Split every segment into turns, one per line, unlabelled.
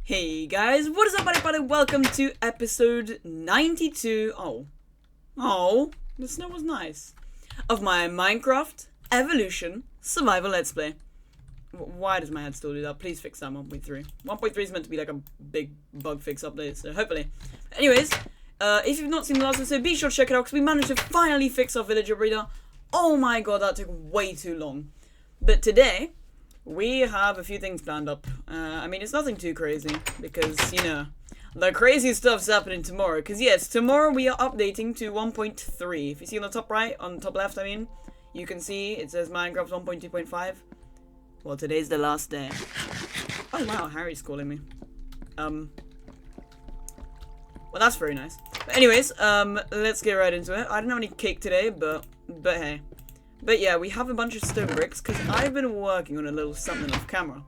Hey guys, what is up buddy? Welcome to episode 92, the snow was nice, of my Minecraft Evolution Survival Let's Play. Why does my head still do that? Please fix that 1.3. 1.3 is meant to be like a big bug fix update, so hopefully. Anyways, if you've not seen the last episode, be sure to check it out because we managed to finally fix our villager breeder. Oh my god, that took way too long. But today, we have a few things planned up. I mean, it's nothing too crazy because, you know, the crazy stuff's happening tomorrow. Because, yes, tomorrow we are updating to 1.3. If you see on the top right, on the top left, I mean, you can see it says Minecraft 1.2.5. Well, today's the last day. Oh, wow, Harry's calling me. Well, that's very nice. But anyways, let's get right into it. I didn't have any cake today, but hey. But yeah, we have a bunch of stone bricks because I've been working on a little something off camera.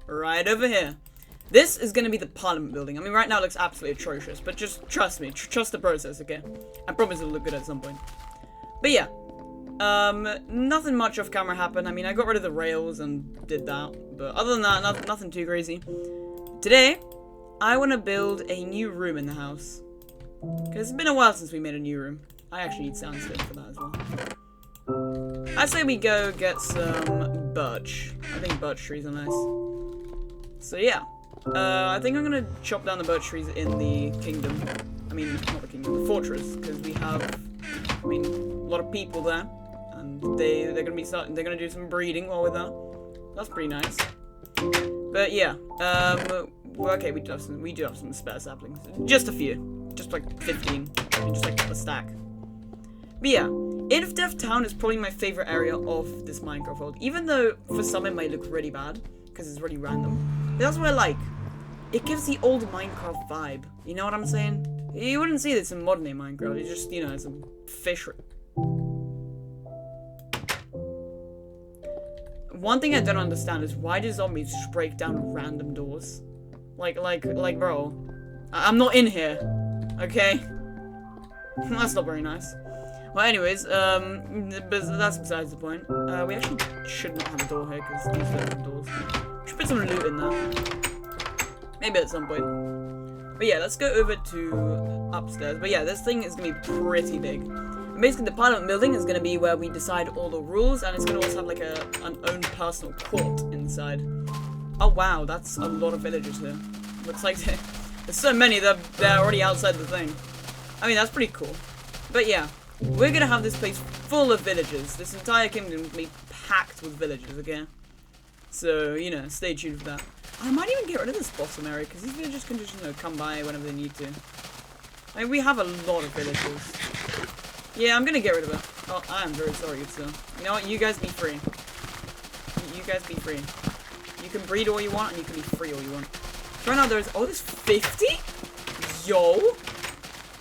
Right over here. This is going to be the Parliament building. I mean, right now it looks absolutely atrocious, but just trust me. Trust the process, okay? I promise it'll look good at some point. But yeah. Nothing much off camera happened. I mean, I got rid of the rails and did that. But other than that, nothing too crazy. Today, I want to build a new room in the house. Because it's been a while since we made a new room. I actually need sandstone for that as well. I say we go get some birch. I think birch trees are nice. So yeah. I think I'm going to chop down the birch trees in the kingdom. I mean, not the kingdom, the fortress. Because we have, I mean, a lot of people there. And they're going to be starting, they're going to do some breeding while we're there. That's pretty nice. But yeah. Okay, we do have some spare saplings. Just a few. Just like 15. I mean, just like a stack. But yeah, Inf Death Town is probably my favorite area of this Minecraft world. Even though for some it might look really bad, because it's really random. But that's what I like. It gives the old Minecraft vibe. You know what I'm saying? You wouldn't see this in modern day Minecraft. It's just, you know, it's a fish. One thing I don't understand is why do zombies just break down random doors? Like, bro. I'm not in here. Okay? That's not very nice. Well, anyways, but that's besides the point. We actually should not have a door here, because these don't have doors. We should put some loot in there. Maybe at some point. But yeah, let's go over to upstairs. But yeah, this thing is going to be pretty big. And basically, the Parliament building is going to be where we decide all the rules, and it's going to also have like an own personal court inside. Oh wow, that's a lot of villagers here. Looks like there's so many that they're already outside the thing. I mean, that's pretty cool. But yeah. We're gonna have this place full of villagers. This entire kingdom will be packed with villagers, okay? So, you know, stay tuned for that. I might even get rid of this bottom area, because these villagers can just, you know, come by whenever they need to. I mean, we have a lot of villagers. Yeah, I'm gonna get rid of it. Oh, I am very sorry, so. You know what? You guys be free. You guys be free. You can breed all you want, and you can be free all you want. So right now there's 50? Yo!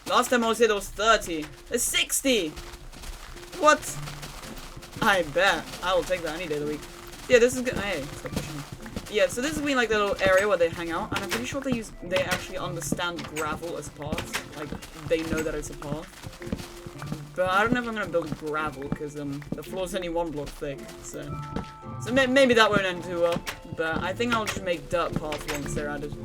Last time I was here, there was 30. There's 60! What? I bet. I will take that any day of the week. Yeah, this is good. Hey, stop pushing me. Yeah, so this is like the little area where they hang out, and I'm pretty sure they actually understand gravel as paths. Like, they know that it's a path. But I don't know if I'm gonna build gravel, because the floor's only 1 block thick, so maybe that won't end too well. But I think I'll just make dirt paths once they're added.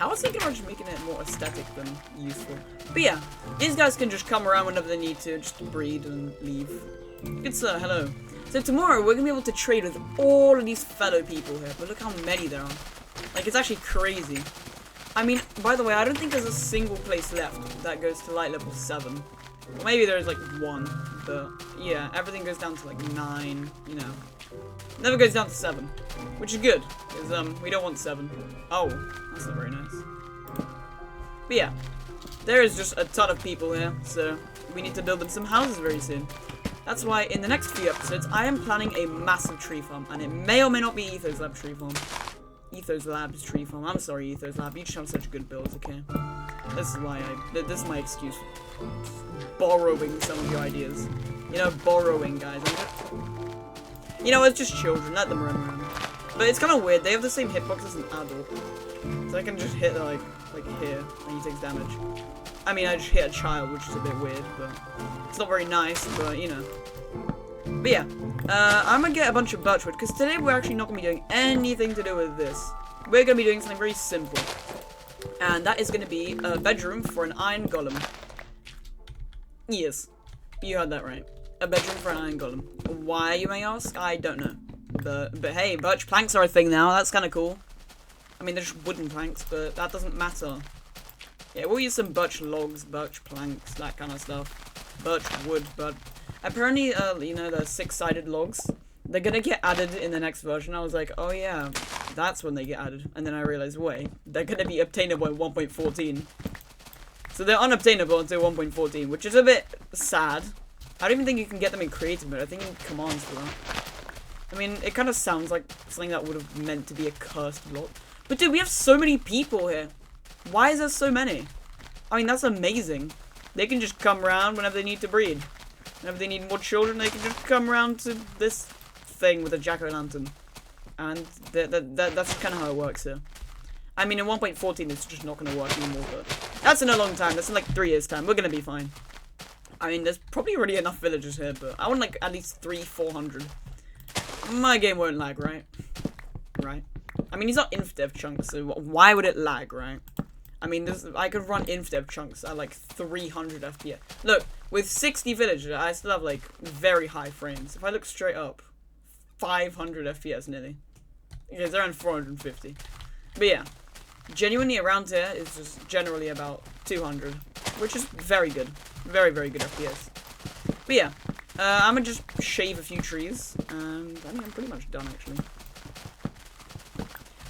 I was thinking about just making it more aesthetic than useful. But yeah, these guys can just come around whenever they need to, just breed and leave. Good sir, hello. So tomorrow, we're going to be able to trade with all of these fellow people here. But look how many there are. Like, it's actually crazy. I mean, by the way, I don't think there's a single place left that goes to light level 7. Well, maybe there's like 1, but yeah, everything goes down to like 9, you know. Never goes down to 7, which is good, because we don't want 7. Oh, that's not very nice. But yeah, there is just a ton of people here, so we need to build them some houses very soon. That's why in the next few episodes, I am planning a massive tree farm, and it may or may not be Ethos Lab tree farm. Ethos Lab's tree farm. I'm sorry, Ethos Lab. You just have such good builds, okay? This is why this is my excuse for borrowing some of your ideas. You know, borrowing, guys. You know, it's just children. Let them run around. But it's kind of weird. They have the same hitbox as an adult. So I can just hit like here, and he takes damage. I mean, I just hit a child, which is a bit weird, but it's not very nice, but, you know. But yeah, I'm gonna get a bunch of birchwood, because today we're actually not gonna be doing anything to do with this. We're gonna be doing something very simple. And that is gonna be a bedroom for an iron golem. Yes, you heard that right. A bedroom for an iron golem. Why, you may ask? I don't know. But hey, birch planks are a thing now. That's kind of cool. I mean, they're just wooden planks, but that doesn't matter. Yeah, we'll use some birch logs, birch planks, that kind of stuff. Birch wood, but apparently, you know, the 6-sided logs, they're gonna get added in the next version. I was like, oh yeah, that's when they get added. And then I realized, wait, they're gonna be obtainable in 1.14. So they're unobtainable until 1.14, which is a bit sad. I don't even think you can get them in creative mode. I think you need commands for that. I mean, it kind of sounds like something that would have meant to be a cursed block. But dude, we have so many people here. Why is there so many? I mean, that's amazing. They can just come around whenever they need to breed. Whenever they need more children, they can just come around to this thing with a jack-o'-lantern. And that's kind of how it works here. I mean, in 1.14, it's just not going to work anymore, but that's in a long time. That's in like 3 years' time. We're going to be fine. I mean, there's probably already enough villagers here, but I want like at least 300-400. My game won't lag, right? Right. I mean, he's not inf-dev chunks, so why would it lag, right? I mean, I could run inf-dev chunks at like 300 FPS. Look, with 60 villagers, I still have like very high frames. If I look straight up, 500 FPS nearly. Yeah, it's around 450. But yeah, genuinely around here is just generally about 200, which is very good. Very, very good FPS. But yeah, I'm gonna just shave a few trees, and I mean, I'm pretty much done actually.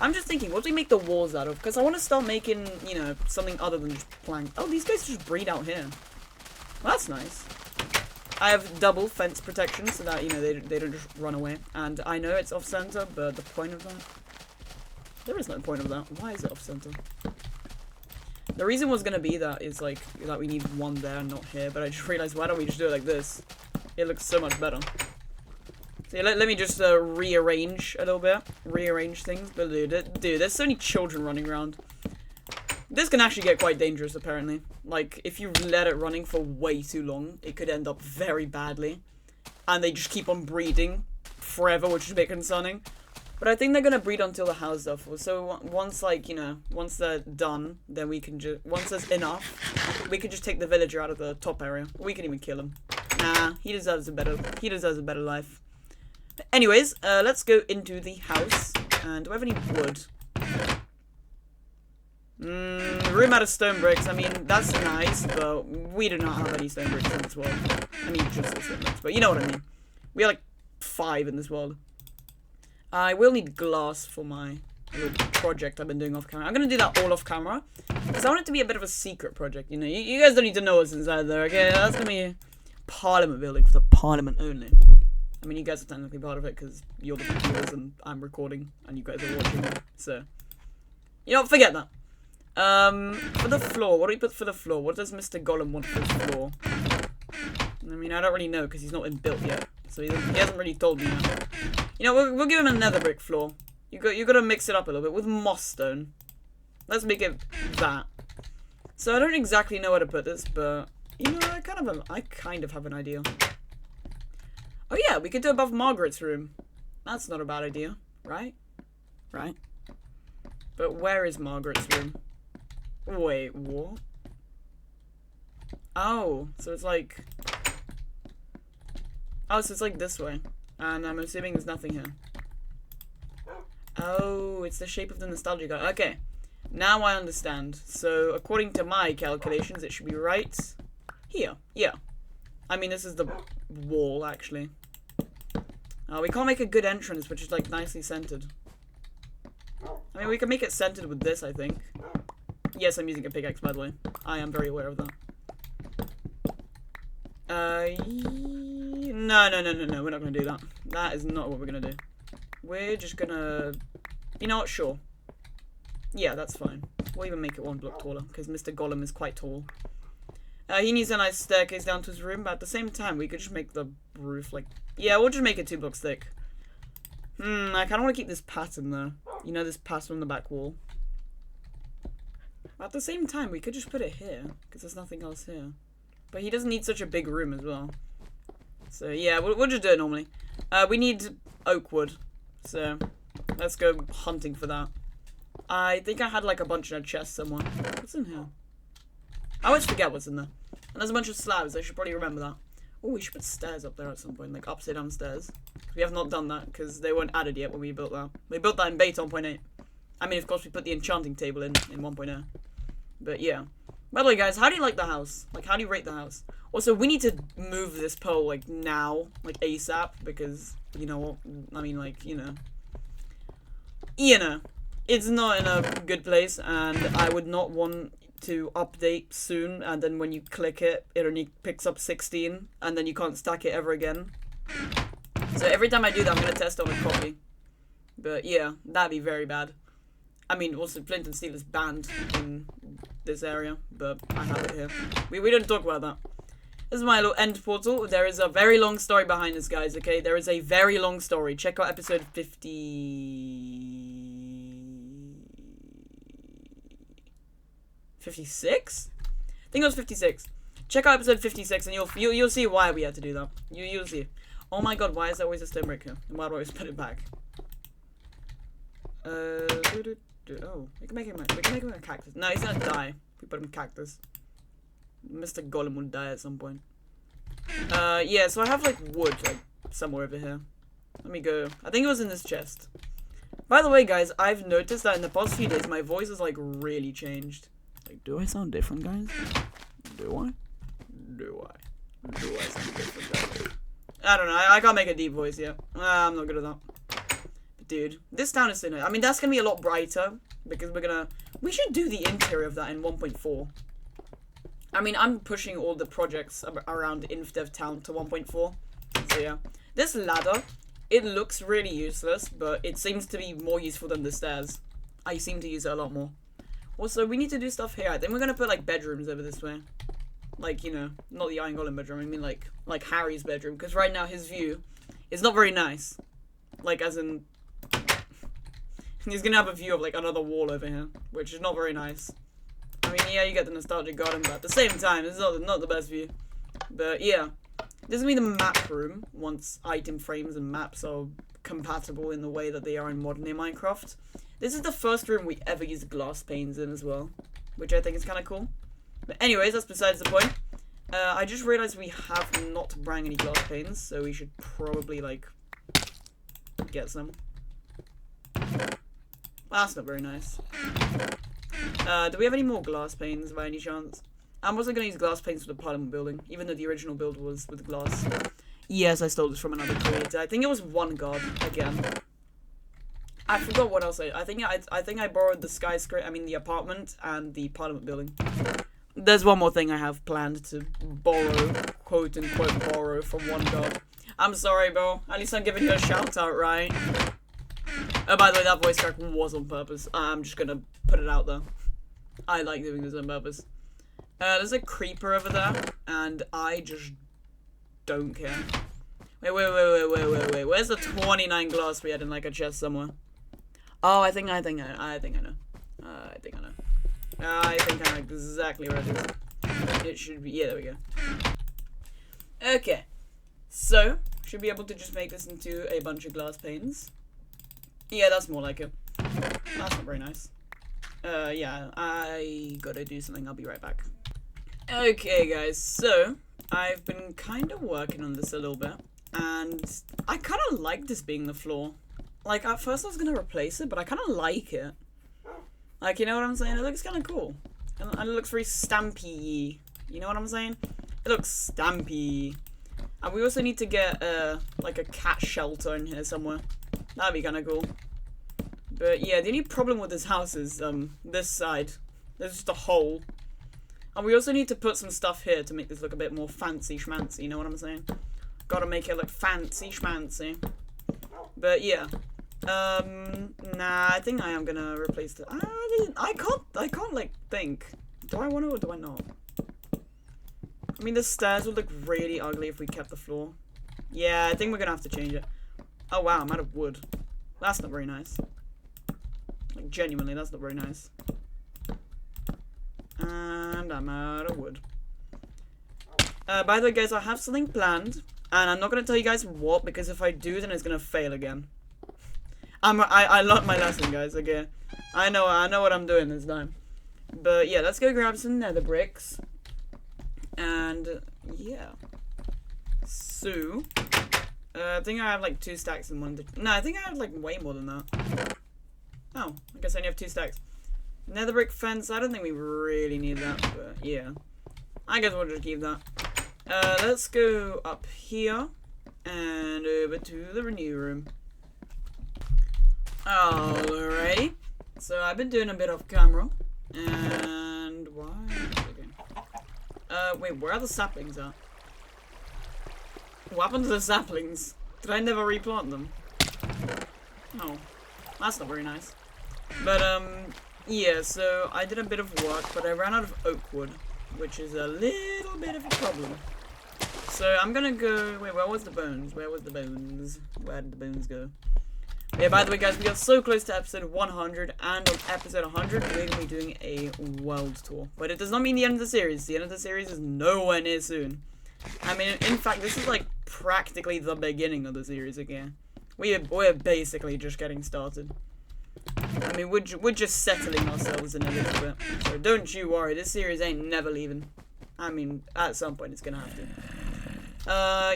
I'm just thinking, what do we make the walls out of? Because I want to start making, you know, something other than just plank. Oh, these guys just breed out here. Well, that's nice. I have double fence protection so that, you know, they don't just run away. And I know it's off-center, but the point of that... There is no point of that. Why is it off-center? The reason was going to be that is, like, that we need one there and not here. But I just realized, why don't we just do it like this? It looks so much better. So yeah, let me just rearrange a little bit. Rearrange things. But dude, there's so many children running around. This can actually get quite dangerous, apparently. Like, if you let it running for way too long, it could end up very badly. And they just keep on breeding forever, which is a bit concerning. But I think they're gonna breed until the house is full. So once, like, you know, once they're done, then we can just... Once there's enough, we can just take the villager out of the top area. We can even kill him. Nah, he deserves a better life. Anyways, let's go into the house. And do I have any wood? Room out of stone bricks. I mean, that's nice, but we do not have any stone bricks in this world. I mean, just the stone bricks, but you know what I mean. We have like 5 in this world. I will need glass for my little project I've been doing off camera. I'm going to do that all off camera, because I want it to be a bit of a secret project, you know. You guys don't need to know what's inside there, okay? That's going to be a parliament building for the parliament only. I mean, you guys are technically part of it, because you're the viewers and I'm recording, and you guys are watching, so... You know, forget that. For the floor, what do we put for the floor? What does Mr. Golem want for the floor? I mean, I don't really know, because he's not been built yet. So he hasn't really told me yet. You know, we'll give him a nether brick floor. You got to mix it up a little bit with moss stone. Let's make it that. So I don't exactly know where to put this, but... You know, I kind of have an idea. Oh yeah, we could do above Margaret's room. That's not a bad idea, right? Right? But where is Margaret's room? Wait, what? Oh, so it's like... Oh, so it's like this way. And I'm assuming there's nothing here. Oh, it's the shape of the nostalgia guy. Okay, now I understand. So, according to my calculations, it should be right here. Yeah. I mean, this is the wall, actually. We can't make a good entrance, which is, like, nicely centered. I mean, we can make it centered with this, I think. Yes, I'm using a pickaxe, by the way. I am very aware of that. No, we're not going to do that. That is not what we're going to do. We're just going to... You know what? Sure. Yeah, that's fine. We'll even make it 1 block taller, because Mr. Golem is quite tall. He needs a nice staircase down to his room, but at the same time, we could just make the roof, like... Yeah, we'll just make it 2 blocks thick. I kind of want to keep this pattern, though. You know, this pattern on the back wall. At the same time, we could just put it here, because there's nothing else here. But he doesn't need such a big room as well. So yeah, we'll just do it normally. We need oak wood, so let's go hunting for that. I think I had like a bunch in a chest somewhere. What's in here? I always forget what's in there. And there's a bunch of slabs. I should probably remember that. Oh, we should put stairs up there at some point, like upside down stairs. We have not done that because they weren't added yet when we built that. We built that in beta 1.8. I mean, of course, we put the enchanting table in 1.0. But yeah. By the way, guys, how do you like the house? Like, how do you rate the house? Also, we need to move this pole, like, now. Like, ASAP. Because, you know what? I mean, like, you know. It's not in a good place. And I would not want to update soon. And then when you click it, it only picks up 16. And then you can't stack it ever again. So every time I do that, I'm going to test on a copy. But, yeah. That'd be very bad. I mean, also, flint and steel is banned in this area, but I have it here. We don't talk about that. This is my little end portal. There is a very long story behind this, guys, okay? There is a very long story. Check out episode 56? I think it was 56. Check out episode 56 and you'll see why we had to do that. You'll see. Oh my god, why is there always a stone brick here? And why do I always put it back? Oh, we can make him a cactus. No, he's gonna die. We put him in cactus. Mr. Golem will die at some point. Yeah, so I have like wood like somewhere over here. Let me go. I think it was in this chest. By the way, guys, I've noticed that in the past few days my voice has like really changed. Like, do I sound different, guys? Do I? Do I sound different, guys? I don't know. I can't make a deep voice yet. I'm not good at that. Dude, this town is so nice. I mean, that's gonna be a lot brighter because we should do the interior of that in 1.4. I mean, I'm pushing all the projects around InfDev Town to 1.4. So yeah, this ladder, it looks really useless, but it seems to be more useful than the stairs. I seem to use it a lot more. Also, we need to do stuff here. I think we're gonna put like bedrooms over this way. Like, you know, not the Iron Golem bedroom. I mean like Harry's bedroom, because right now his view is not very nice. Like, as in. He's gonna have a view of like another wall over here, which is not very nice. I mean, yeah, you get the nostalgic garden, but at the same time, it's not the best view. But yeah, this is gonna be the map room once item frames and maps are compatible in the way that they are in modern day Minecraft. This is the first room we ever used glass panes in as well, which I think is kind of cool. But anyways, that's besides the point. I just realized we have not brought any glass panes, so we should probably like get some. Well, that's not very nice. Do we have any more glass panes by any chance? I'm also going to use glass panes for the Parliament building, even though the original build was with glass. Yes, I stole this from another creator. I think it was one god again. I forgot what else I think I borrowed the skyscraper, I mean the apartment and the Parliament building. There's one more thing I have planned to borrow, quote unquote borrow from one god. I'm sorry, bro. At least I'm giving you a shout out, right? Oh, by the way, that voice crack was on purpose. I'm just gonna put it out there. I like doing this on purpose. There's a creeper over there, and I just don't care. Wait. Where's the 29 glass we had in like a chest somewhere? Oh, I think I know. I think I know exactly where it is. It should be. Yeah, there we go. Okay, so should be able to just make this into a bunch of glass panes. Yeah, that's more like it. That's not very nice. Yeah, I gotta do something. I'll be right back. Okay, guys, so I've been kind of working on this a little bit, and I kind of like this being the floor. Like, at first I was gonna replace it, but I kind of like it. Like, you know what I'm saying? It looks kind of cool. And it looks very stampy. You know what I'm saying? It looks stampy. And we also need to get, like a cat shelter in here somewhere. That'd be kind of cool. But yeah, the only problem with this house is this side. There's just a hole. And we also need to put some stuff here to make this look a bit more fancy schmancy, you know what I'm saying? Gotta make it look fancy schmancy. But yeah. Nah, I think I am gonna replace the I can't like think. Do I want to or do I not? I mean, the stairs would look really ugly if we kept the floor. Yeah, I think we're gonna have to change it. Oh wow, I'm out of wood. That's not very nice. Like, genuinely, that's not very nice. And I'm out of wood. By the way, guys, I have something planned. And I'm not gonna tell you guys what, because if I do, then it's gonna fail again. I learned my lesson, guys. Okay, I know what I'm doing this time. But yeah, let's go grab some nether bricks. And yeah, so I think I have like 2 stacks in one. No, I think I have like way more than that. Oh, I guess I only have 2 stacks. Nether brick fence. I don't think we really need that, but yeah, I guess we'll just keep that. Let's go up here and over to the renew room. Alrighty. So I've been doing a bit off camera, and why? Okay. Wait, where are the saplings at? What happened to the saplings? Did I never replant them? Oh, that's not very nice. But yeah. So I did a bit of work, but I ran out of oak wood, which is a little bit of a problem. So I'm gonna go. Wait, where was the bones? Where was the bones? Where did the bones go? Yeah, by the way, guys, we got so close to episode 100, and on episode 100, we're going to be doing a world tour. But it does not mean the end of the series. The end of the series is nowhere near soon. I mean, in fact, this is like practically the beginning of the series again. We're basically just getting started. I mean, we're just settling ourselves in a little bit. So don't you worry, this series ain't never leaving. I mean, at some point it's going to have to.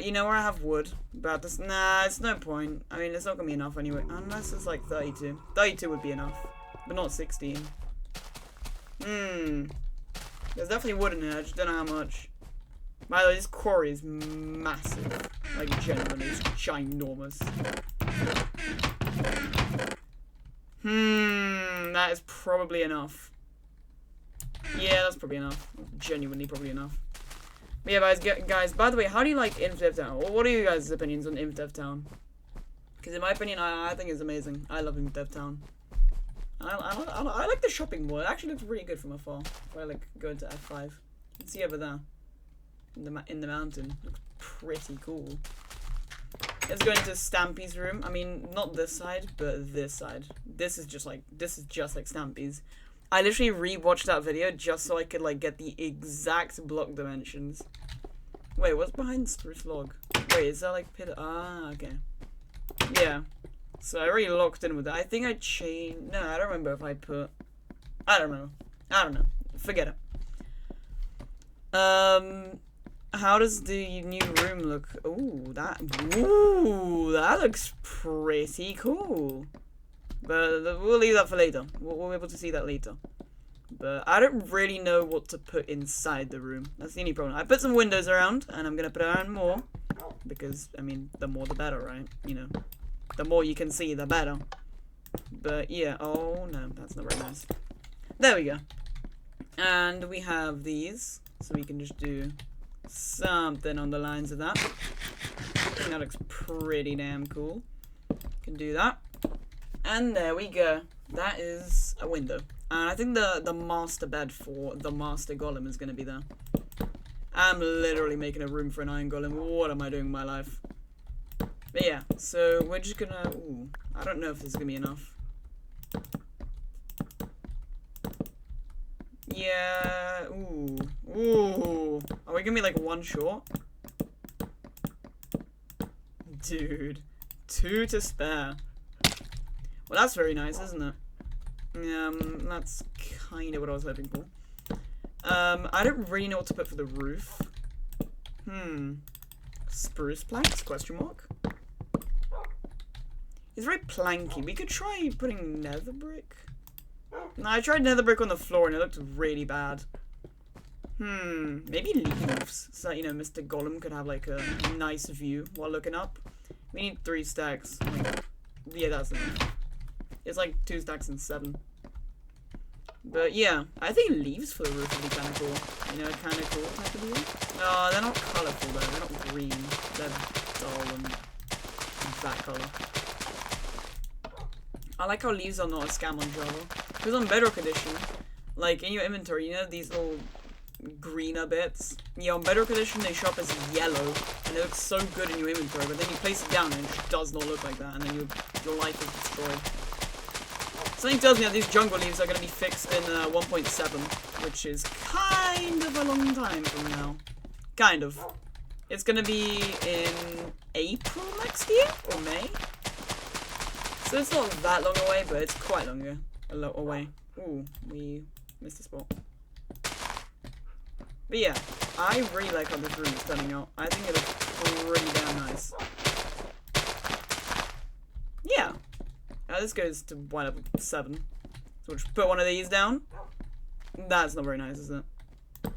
You know where I have wood? About this? Nah, it's no point. I mean, it's not gonna be enough anyway. Unless it's like 32. 32 would be enough. But not 16. There's definitely wood in there. I just don't know how much. By the way, this quarry is massive. Like, genuinely, it's ginormous. That is probably enough. Yeah, that's probably enough. Genuinely probably enough. But yeah, guys, by the way, how do you like Infdev Town? What are you guys' opinions on Infdev Town? Because in my opinion, I think it's amazing. I love Infdev Town. I like the shopping mall. It actually looks really good from afar. If I like go into F5, you can see over there in the mountain. Looks pretty cool. Let's go into Stampy's room. I mean, not this side, but this side. This is just like Stampy's. I literally rewatched that video just so I could like get the exact block dimensions. Wait, what's behind spruce log? Wait, is that like pit? Ah, okay. Yeah. So I already locked in with that. I think I changed. No, I don't remember if I put. I don't know. Forget it. How does the new room look? Ooh, that looks pretty cool. But we'll leave that for later. We'll be able to see that later. But I don't really know what to put inside the room. That's the only problem. I put some windows around, and I'm going to put around more. Because, I mean, the more the better, right? You know, the more you can see, the better. But, yeah. Oh, no, that's not very nice. There we go. And we have these. So we can just do something on the lines of that. I think that looks pretty damn cool. Can do that. And there we go. That is a window. And I think the master bed for the master golem is going to be there. I'm literally making a room for an iron golem. What am I doing with my life? But yeah, so we're just going to... Ooh, I don't know if this is going to be enough. Yeah, ooh. Are we going to be like one short? Dude, 2 to spare. Well, that's very nice, isn't it? That's kind of what I was hoping for. I don't really know what to put for the roof. Spruce planks, question mark? It's very planky. We could try putting nether brick. No, I tried nether brick on the floor and it looked really bad. Maybe leaves. So that, you know, Mr. Golem could have like a nice view while looking up. We need 3 stacks. Yeah, that's enough. It's like 2 stacks and 7. But yeah, I think leaves for the roof would be kind of cool. You know, kind of cool type of deal. No, they're not colourful though. They're not green. They're dull and that colour. I like how leaves are not a scam on Java. Because on Bedrock Edition, like in your inventory, you know these little greener bits? Yeah, on Bedrock Edition they show up as yellow. And it looks so good in your inventory. But then you place it down and it just does not look like that. And then your life is destroyed. Something tells me that these jungle leaves are going to be fixed in 1.7, which is kind of a long time from now. Kind of. It's gonna be in April next year or May. So it's not that long away, but it's quite a lot away. Ooh, we missed a spot. But yeah, I really like how this room is turning out. I think it looks pretty damn nice. Yeah. Now this goes to what, level 7. So we'll just put one of these down. That's not very nice, is it? Can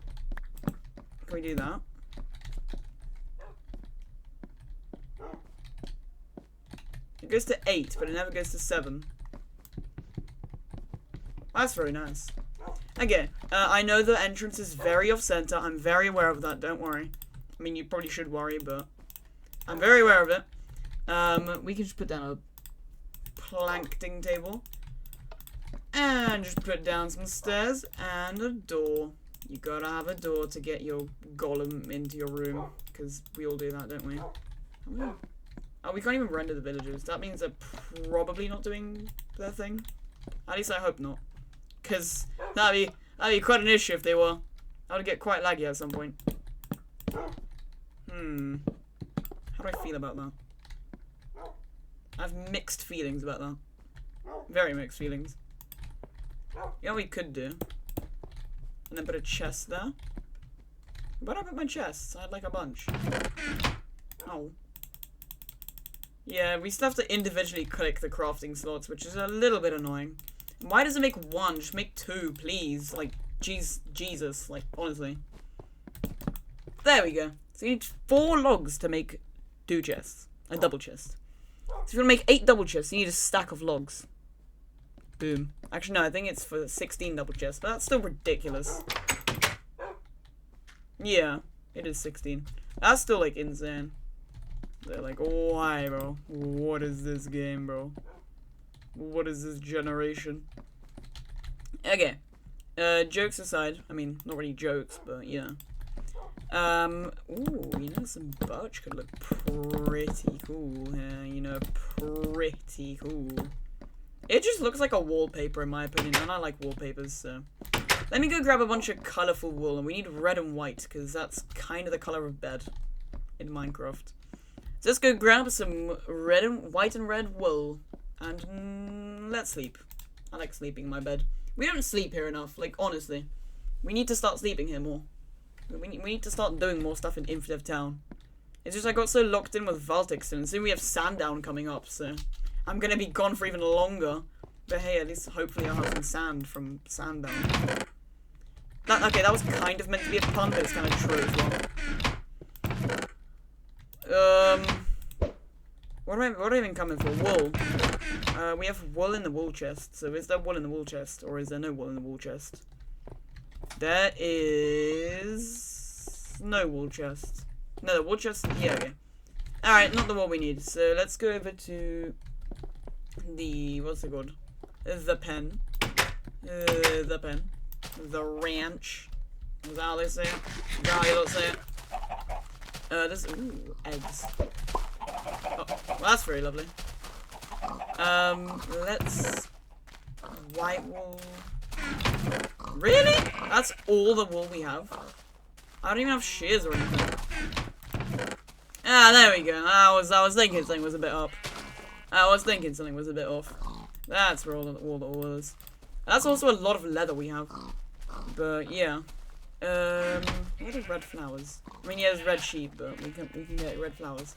we do that? It goes to 8, but it never goes to 7. That's very nice. Okay, I know the entrance is very off-center. I'm very aware of that, don't worry. I mean, you probably should worry, but I'm very aware of it. We can just put down a planking table. And just put down some stairs and a door. You gotta have a door to get your golem into your room. Because we all do that, don't we? Oh, we can't even render the villagers. That means they're probably not doing their thing. At least I hope not. Because that'd be quite an issue if they were. That would get quite laggy at some point. How do I feel about that? I have mixed feelings about that. Very mixed feelings. You know what we could do? And then put a chest there. Where do I put my chests? I'd like a bunch. Oh. Yeah, we still have to individually click the crafting slots, which is a little bit annoying. Why does it make 1? Just make 2, please. Like, Jesus. Like, honestly. There we go. So you need 4 logs to make 2 chests. A double chest. So if you want to make 8 double chests, you need a stack of logs. Boom. Actually, no, I think it's for 16 double chests, but that's still ridiculous. Yeah, it is 16. That's still, like, insane. They're like, why, bro? What is this game, bro? What is this generation? Okay. Jokes aside. I mean, not really jokes, but yeah. Ooh, you know, some birch could look pretty cool here. You know, pretty cool. It just looks like a wallpaper, in my opinion, and I like wallpapers, so. Let me go grab a bunch of colourful wool, and we need red and white, because that's kind of the colour of bed in Minecraft. So let's go grab some white and red wool, and let's sleep. I like sleeping in my bed. We don't sleep here enough, like, honestly. We need to start sleeping here more. We need to start doing more stuff in Infinitive Town. It's just I got so locked in with Valtixen, and soon we have Sandown coming up, so I'm gonna be gone for even longer. But hey, at least hopefully I'll have some sand from Sandown. Okay, that was kind of meant to be a pun, but it's kind of true as well. What am I even coming for? Wool. We have wool in the wool chest. So is there wool in the wool chest? Or is there no wool in the wool chest? There is no wool chest. No, the wool chest. Yeah, okay. Alright, not the wool we need. So let's go over to the, what's it called? The pen. The pen. The ranch. Is that how they say it? Is that how you don't say it? This, ooh, eggs. Oh, well, that's very lovely. Let's white wool. Really? That's all the wool we have? I don't even have shears or anything. Ah, there we go. I was thinking something was a bit up. I was thinking something was a bit off. That's where all the wool is. That's also a lot of leather we have. But yeah. What are red flowers? I mean, yeah, there's red sheep, but we can get red flowers.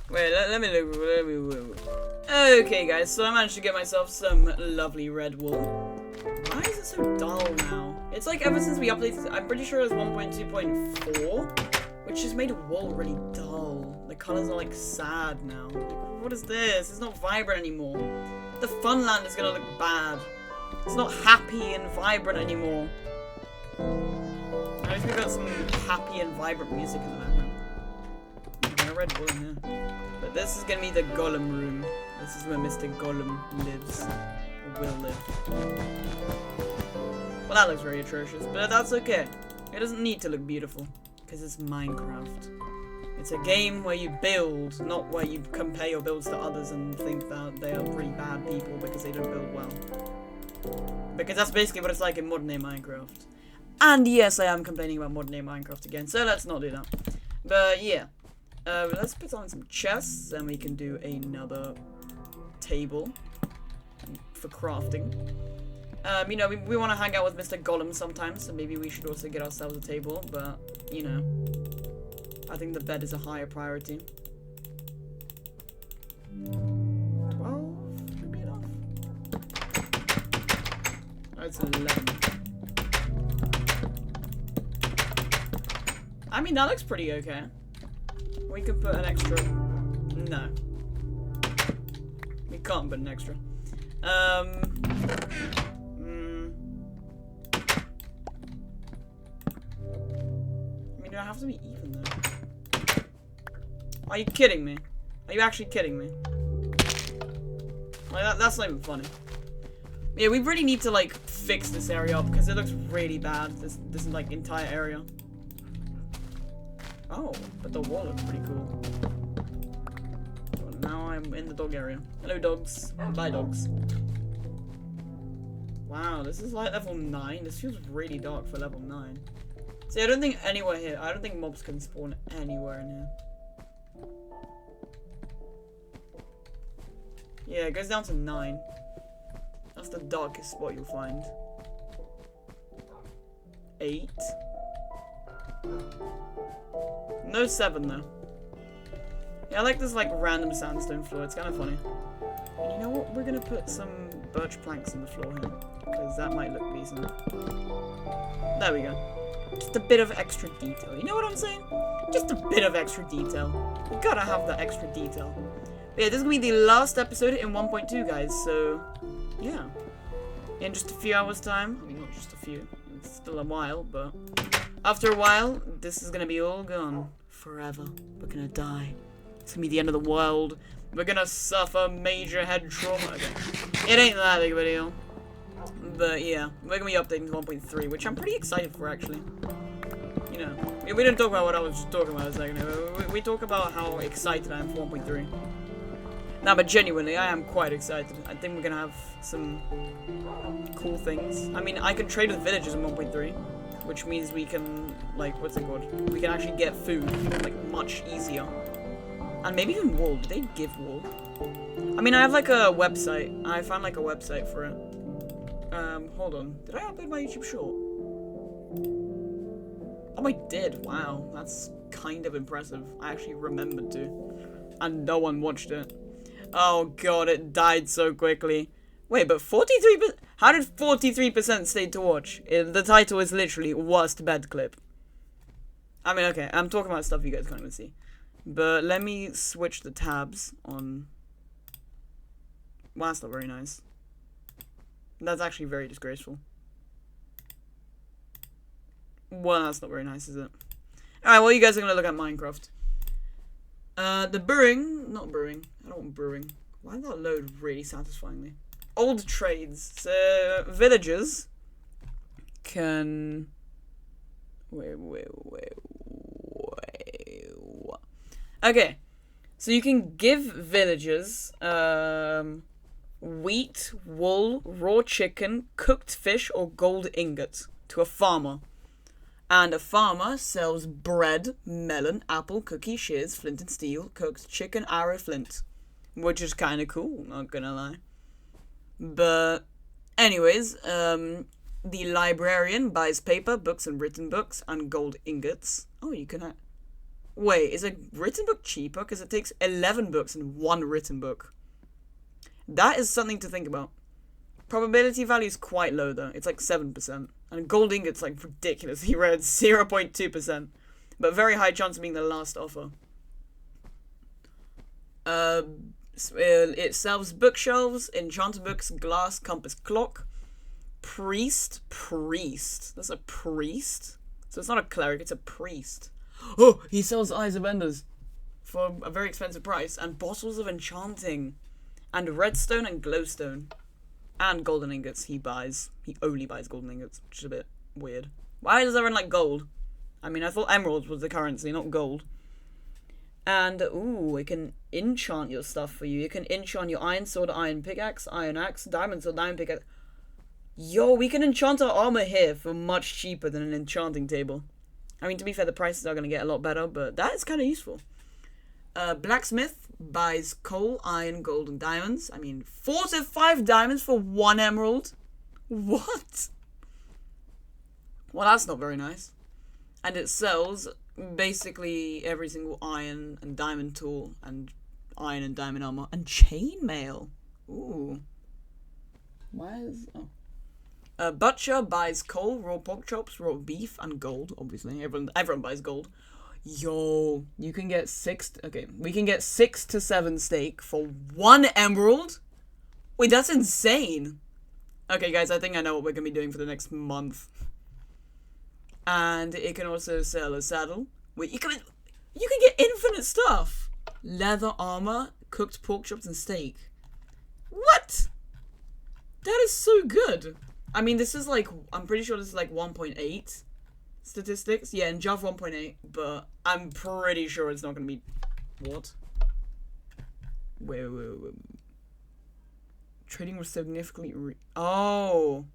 Wait, let me look. Okay, guys, so I managed to get myself some lovely red wool. Why is it so dull now? It's like ever since we updated, I'm pretty sure it was 1.2.4, which has made wool really dull. The colors are like sad now. Like, what is this? It's not vibrant anymore. The Funland is gonna look bad. It's not happy and vibrant anymore. At least we got some happy and vibrant music in the background. Okay, I red wool in here. But this is gonna be the Golem room. This is where Mr. Golem lives. Or will live. Well, that looks very atrocious, but that's okay. It doesn't need to look beautiful, because it's Minecraft. It's a game where you build, not where you compare your builds to others and think that they are pretty bad people because they don't build well. Because that's basically what it's like in modern day Minecraft. And yes, I am complaining about modern day Minecraft again, so let's not do that. But yeah, let's put on some chests, and we can do another table for crafting. You know, we want to hang out with Mr. Golem sometimes, so maybe we should also get ourselves a table, but, you know, I think the bed is a higher priority. 12? Could be enough. That's 11. I mean, that looks pretty okay. We could put an extra... No. We can't put an extra. I mean, do I have to be even though? Are you kidding me? Are you actually kidding me? Like, that's not even funny. Yeah, we really need to, like, fix this area up, because it looks really bad, this like, entire area. Oh, but the wall looks pretty cool. Well, now I'm in the dog area. Hello, dogs. Bye, dogs. Wow, this is like level 9. This feels really dark for level 9. See, I don't think anywhere here. I don't think mobs can spawn anywhere in here. Yeah, it goes down to 9. That's the darkest spot you'll find. 8. No 7 though. Yeah, I like this like random sandstone floor. It's kind of funny. And you know what? We're gonna put some birch planks in the floor here, because that might look decent. There we go. Just a bit of extra detail. You know what I'm saying? Just a bit of extra detail. You gotta have that extra detail. But yeah, this is gonna be the last episode in 1.2, guys. So yeah, in just a few hours' time. I mean, not just a few. It's still a while, but after a while, this is gonna be all gone forever. We're gonna die. It's gonna be the end of the world. We're gonna suffer major head trauma. Okay. It ain't that big of a deal. But yeah, we're gonna be updating to 1.3, which I'm pretty excited for, actually. You know, we didn't talk about what I was just talking about a second ago. We talk about how excited I am for 1.3. Nah, but genuinely, I am quite excited. I think we're gonna have some cool things. I mean, I can trade with villagers in 1.3, which means we can, like, what's it called? We can actually get food, like, much easier. And maybe even wool. Do they give wool? I mean, I have, like, a website. I found, like, a website for it. Hold on. Did I upload my YouTube short? Oh, I did. Wow. That's kind of impressive. I actually remembered to. And no one watched it. Oh, God. It died so quickly. Wait, but 43%? How did 43% stay to watch? The title is literally Worst Bed Clip. I mean, okay. I'm talking about stuff you guys can't even see. But let me switch the tabs on... Well, that's not very nice. That's actually very disgraceful. Well, that's not very nice, is it? Alright, well, you guys are going to look at Minecraft. The brewing... Not brewing. I don't want brewing. Why did that load really satisfyingly? Old trades. So, villagers can... Wait. Okay. So you can give villagers wheat, wool, raw chicken, cooked fish, or gold ingots to a farmer. And a farmer sells bread, melon, apple, cookie, shears, flint and steel, cooked chicken, arrow, flint. Which is kind of cool, not gonna lie. But, anyways, the librarian buys paper, books, and written books, and gold ingots. Oh, you can... Wait, is a written book cheaper? Because it takes 11 books and 1 written book. That is something to think about. Probability value is quite low, though. It's like 7%. And gold ingots like ridiculously rare. It's 0.2%. But very high chance of being the last offer. It sells bookshelves, enchanted books, glass, compass, clock. Priest. That's a priest? So it's not a cleric, it's a priest. Oh, he sells Eyes of Enders for a very expensive price. And bottles of enchanting. And redstone and glowstone. And golden ingots he buys. He only buys golden ingots, which is a bit weird. Why does everyone like gold? I mean, I thought emeralds was the currency, not gold. And, ooh, it can enchant your stuff for you. You can enchant your iron sword, iron pickaxe, iron axe, diamond sword, diamond pickaxe. Yo, we can enchant our armor here for much cheaper than an enchanting table. I mean, to be fair, the prices are going to get a lot better, but that is kind of useful. Blacksmith buys coal, iron, gold, and diamonds. I mean, 4 to 5 diamonds for 1 emerald? What? Well, that's not very nice. And it sells basically every single iron and diamond tool and iron and diamond armor and chainmail. Ooh. Why is... oh. Butcher buys coal, raw pork chops, raw beef, and gold. Obviously, everyone buys gold. Yo, you can get we can get 6 to 7 steak for 1 emerald? Wait, that's insane. Okay, guys, I think I know what we're gonna be doing for the next month. And it can also sell a saddle. Wait, you can get infinite stuff. Leather armor, cooked pork chops, and steak. What? That is so good. I mean, this is like, I'm pretty sure this is like 1.8 statistics. Yeah, in Java 1.8, but I'm pretty sure it's not going to be... What? Wait. Trading was significantly... Oh,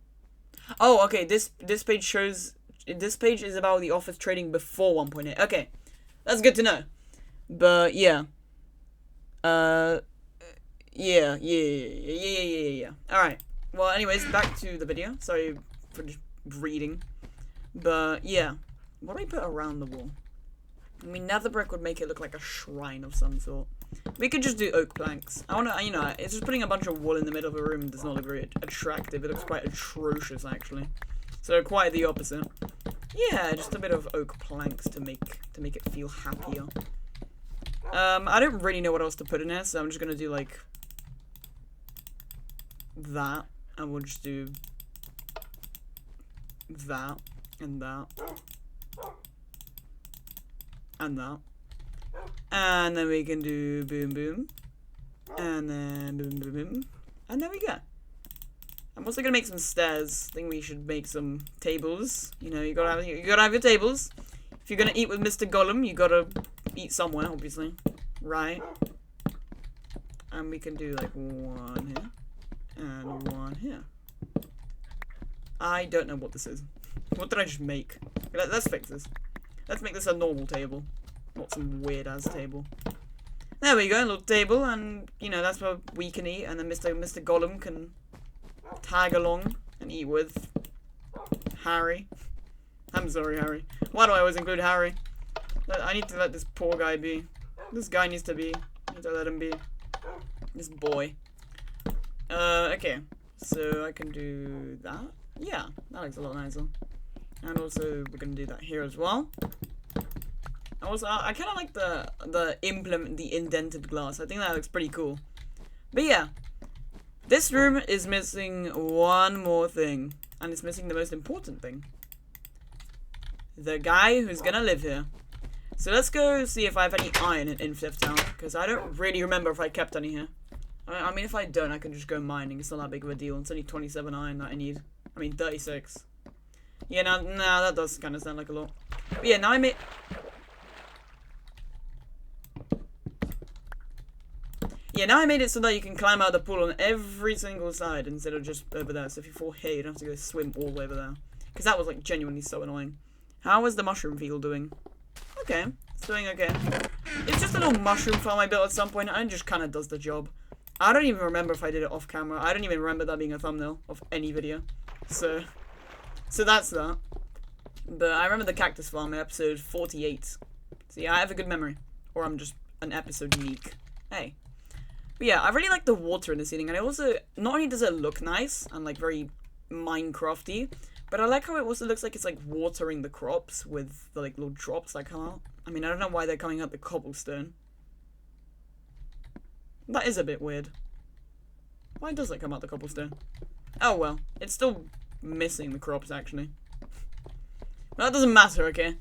okay, this page shows... This page is about the office trading before 1.8. Okay, that's good to know. But, yeah. Yeah. Alright. Well, anyways, back to the video. Sorry for just reading. But, yeah. What do I put around the wall? I mean, nether brick would make it look like a shrine of some sort. We could just do oak planks. I wanna, you know, it's just putting a bunch of wool in the middle of a room does not look very attractive. It looks quite atrocious, actually. So, quite the opposite. Yeah, just a bit of oak planks to make it feel happier. I don't really know what else to put in here, so I'm just gonna do, like, that. And we'll just do that, and that, and that. And then we can do boom boom, and then boom boom boom, and there we go. I'm also gonna make some stairs. I think we should make some tables. You know, you gotta have your tables. If you're gonna eat with Mr. Golem, you gotta eat somewhere, obviously, right? And we can do like 1 here. And 1 here. I don't know what this is. What did I just make? Let's fix this. Let's make this a normal table. Not some weird-ass table. There we go, a little table, and, you know, that's where we can eat, and then Mr. Golem can tag along and eat with Harry. I'm sorry, Harry. Why do I always include Harry? I need to let this poor guy be. This guy needs to be. I need to let him be. This boy. Okay. So I can do that. Yeah, that looks a lot nicer. And also, we're gonna do that here as well. Also, I kind of like the indented glass. I think that looks pretty cool. But yeah, this room is missing one more thing, and it's missing the most important thing: the guy who's gonna live here. So let's go see if I have any iron in Fifth Town, because I don't really remember if I kept any here. I mean, if I don't, I can just go mining. It's not that big of a deal. It's only 27 iron that I need. I mean, 36. Yeah, now that does kind of sound like a lot. But yeah, now I made... Yeah, now I made it so that you can climb out of the pool on every single side instead of just over there. So if you fall here, you don't have to go swim all the way over there. Because that was, like, genuinely so annoying. How is the mushroom field doing? Okay, it's doing okay. It's just a little mushroom farm I built at some point, and it just kind of does the job. I don't even remember if I did it off camera. I don't even remember that being a thumbnail of any video. So that's that. But I remember the cactus farm in episode 48. So yeah, I have a good memory. Or I'm just an episode geek. Hey. But yeah, I really like the water in the ceiling. And it also, not only does it look nice and like very Minecrafty, but I like how it also looks like it's like watering the crops with the like little drops that come out. I mean, I don't know why they're coming out the cobblestone. That is a bit weird. Why does it come out the cobblestone? Oh well, it's still missing the crops actually. Well, that doesn't matter, okay?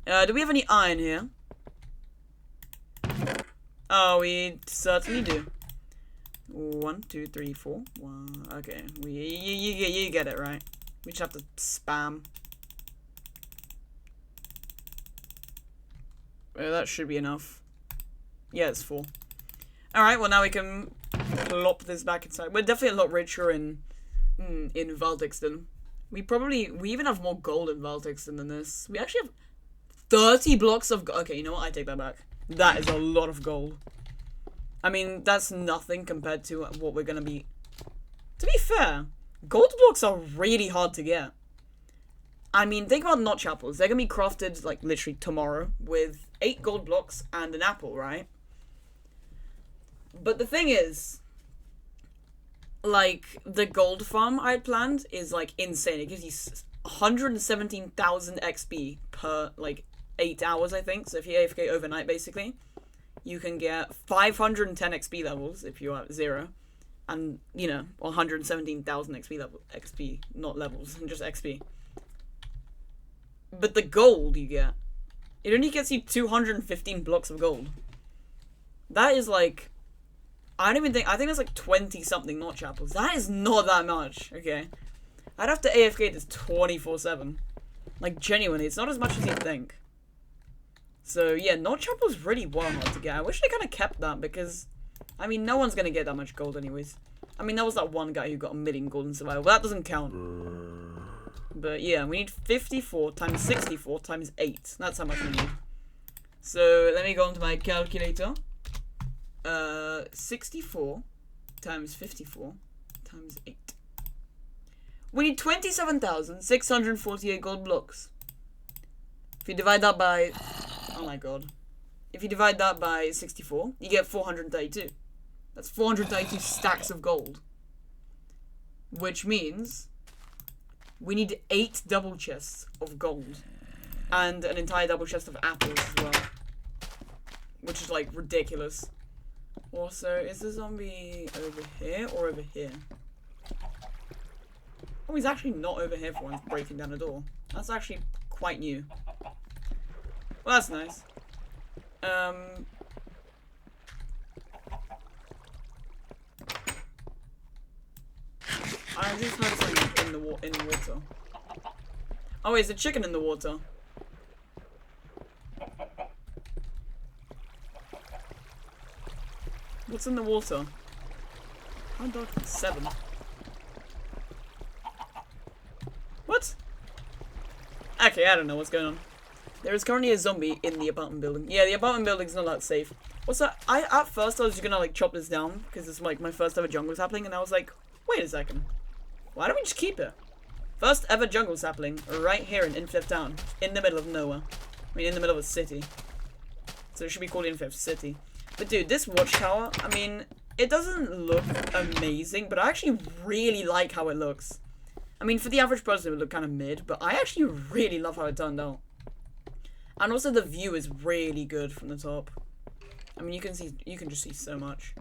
Do we have any iron here? Oh, we certainly do. 1, 2, 3, 4. 1. Okay, you get it right. We just have to spam. Well, that should be enough. Yeah, it's 4. Alright, well now we can plop this back inside. We're definitely a lot richer in in Valtixton. We even have more gold in Valtixton than this. We actually have 30 blocks of gold. Okay, you know what? I take that back. That is a lot of gold. I mean, that's nothing compared to what we're gonna be. To be fair, gold blocks are really hard to get. I mean, think about notch apples. They're gonna be crafted, like, literally tomorrow with 8 gold blocks and an apple, right? But the thing is, like, the gold farm I had planned is, like, insane. It gives you 117,000 XP per, like, 8 hours, I think. So if you AFK overnight, basically, you can get 510 XP levels if you're at 0. And, you know, 117,000 XP, not levels, just XP. But the gold you get, it only gets you 215 blocks of gold. That is, like, I think that's like 20-something notch apples. That is not that much, okay? I'd have to AFK this 24/7. Like, genuinely, it's not as much as you'd think. So, yeah, notch apples really were hard to get. I wish they kind of kept that, because, I mean, no one's gonna get that much gold anyways. I mean, there was that one guy who got 1,000,000 gold in survival, but that doesn't count. But, yeah, we need 54 times 64 times 8. That's how much we need. So, let me go into my calculator. 64 times 54 times 8. We need 27,648 gold blocks. If you divide that by... Oh my god. If you divide that by 64, you get 432. That's 432 stacks of gold. Which means we need 8 double chests of gold. And an entire double chest of apples as well. Which is, like, ridiculous. Also, is the zombie over here or over here? Oh, he's actually not over here for once, breaking down a door. That's actually quite new. Well, that's nice. I just heard something in the water. Oh, wait, is a chicken in the water? What's in the water? How dark is it? 7. What? Okay, I don't know what's going on. There is currently a zombie in the apartment building. Yeah, the apartment building's not that safe. What's that? At first I was just gonna, like, chop this down because it's like my first ever jungle sapling, and I was like, wait a second. Why don't we just keep it? First ever jungle sapling right here in Inflift Town, in the middle of nowhere. I mean, in the middle of a city. So it should be called Inflift City. But dude, this watchtower, I mean, it doesn't look amazing, but I actually really like how it looks. I mean, for the average person, it would look kind of mid, but I actually really love how it turned out. And also, the view is really good from the top. I mean, you can just see so much.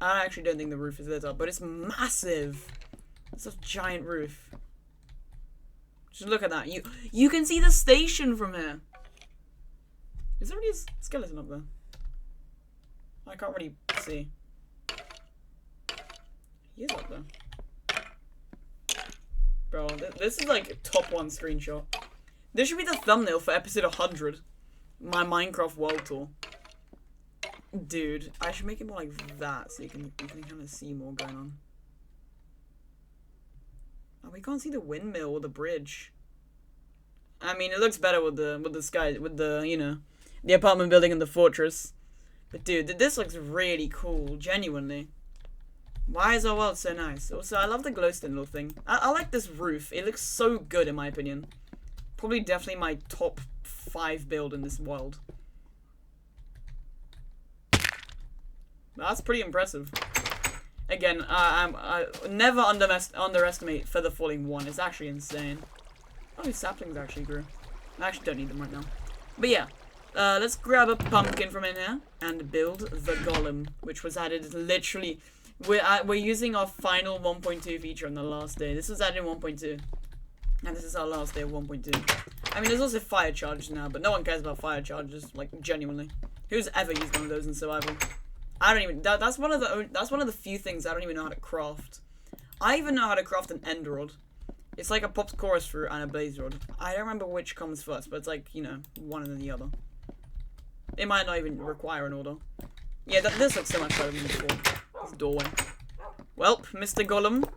I actually don't think the roof is lit up, but it's massive. It's a giant roof. Just look at that. You can see the station from here. Is there already a skeleton up there? I can't really see. He is up there. Bro, this is like top 1 screenshot. This should be the thumbnail for episode 100. My Minecraft world tour. Dude, I should make it more like that so you can kind of see more going on. Oh, we can't see the windmill or the bridge. I mean, it looks better with the sky, with the, you know, the apartment building and the fortress. But dude, this looks really cool, genuinely. Why is our world so nice? Also, I love the glowstone little thing. I like this roof. It looks so good in my opinion. Probably definitely my top 5 build in this world. That's pretty impressive. Again, I never underestimate feather falling 1. It's actually insane. Oh, these saplings actually grew. I actually don't need them right now. But yeah. Let's grab a pumpkin from in here and build the golem, which was added literally. We're using our final 1.2 feature on the last day. This was added in 1.2, and this is our last day of 1.2. I mean, there's also fire charges now, but no one cares about fire charges, like, genuinely. Who's ever used one of those in survival? I don't even. That's one of the few things I don't even know how to craft. I even know how to craft an end rod. It's like a popped chorus fruit and a blaze rod. I don't remember which comes first, but it's like, you know, one and then the other. It might not even require an order. Yeah, this looks so much better than before. This doorway. Well, Mr. Golem,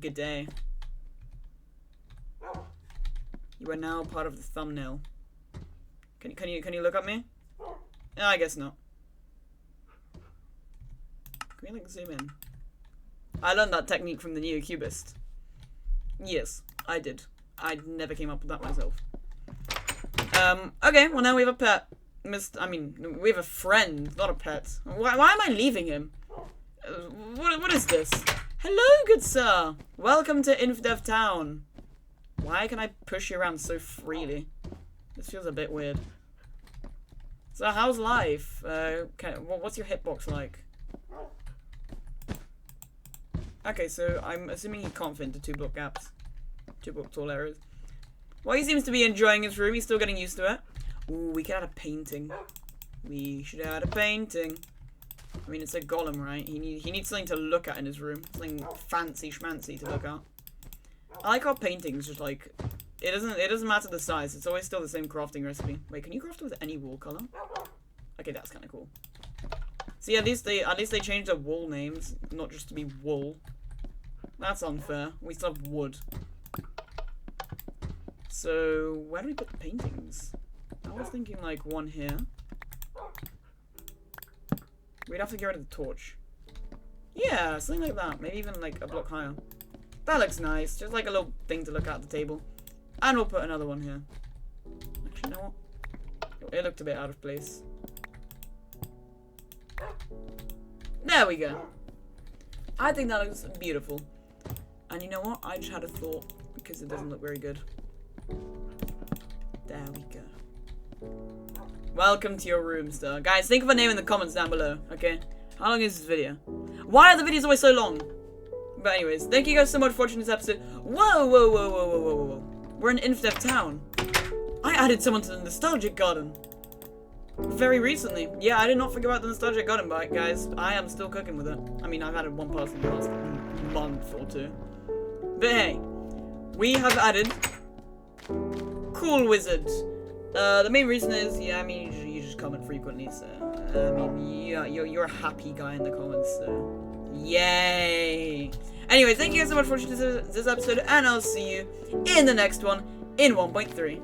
Good day. You are now part of the thumbnail. Can you look at me? No, I guess not. Can we like zoom in? I learned that technique from the Neo-Cubist. Yes, I did. I never came up with that myself. Okay, well now we have a pet. We have a friend, not a pet. Why am I leaving him? What is this? Hello, good sir. Welcome to InfDev Town. Why can I push you around so freely? This feels a bit weird. So how's life? What's your hitbox like? Okay, so I'm assuming he can't fit into 2-block gaps. 2-block tall areas. Well, he seems to be enjoying his room. He's still getting used to it. Ooh, we could add a painting. We should add a painting. I mean, it's a golem, right? He needs something to look at in his room. Something fancy schmancy to look at. I like how paintings just like... It doesn't matter the size. It's always still the same crafting recipe. Wait, can you craft it with any wool color? Okay, that's kind of cool. See, at least they changed their wool names, not just to be wool. That's unfair. We still have wood. So, where do we put the paintings? I was thinking like one here. We'd have to get rid of the torch. Yeah, something like that. Maybe even like a block higher. That looks nice. Just like a little thing to look at the table. And we'll put another one here. Actually, you know what? It looked a bit out of place. There we go. I think that looks beautiful. And you know what? I just had a thought because it doesn't look very good. There we go. Welcome to your room, sir. Guys, think of a name in the comments down below, okay? How long is this video? Why are the videos always so long? But anyways, thank you guys so much for watching this episode. Whoa, whoa, whoa, whoa, whoa, whoa, whoa. We're in InfDev Town. I added someone to the Nostalgic Garden. Very recently. Yeah, I did not forget about the Nostalgic Garden, but guys, I am still cooking with it. I mean, I've added one person in the last month or two. But hey, we have added Cool Wizard. The main reason is, yeah, I mean, you just comment frequently, so, I mean, yeah, you're a happy guy in the comments, so, yay! Anyway, thank you guys so much for watching this episode, and I'll see you in the next one, in 1.3.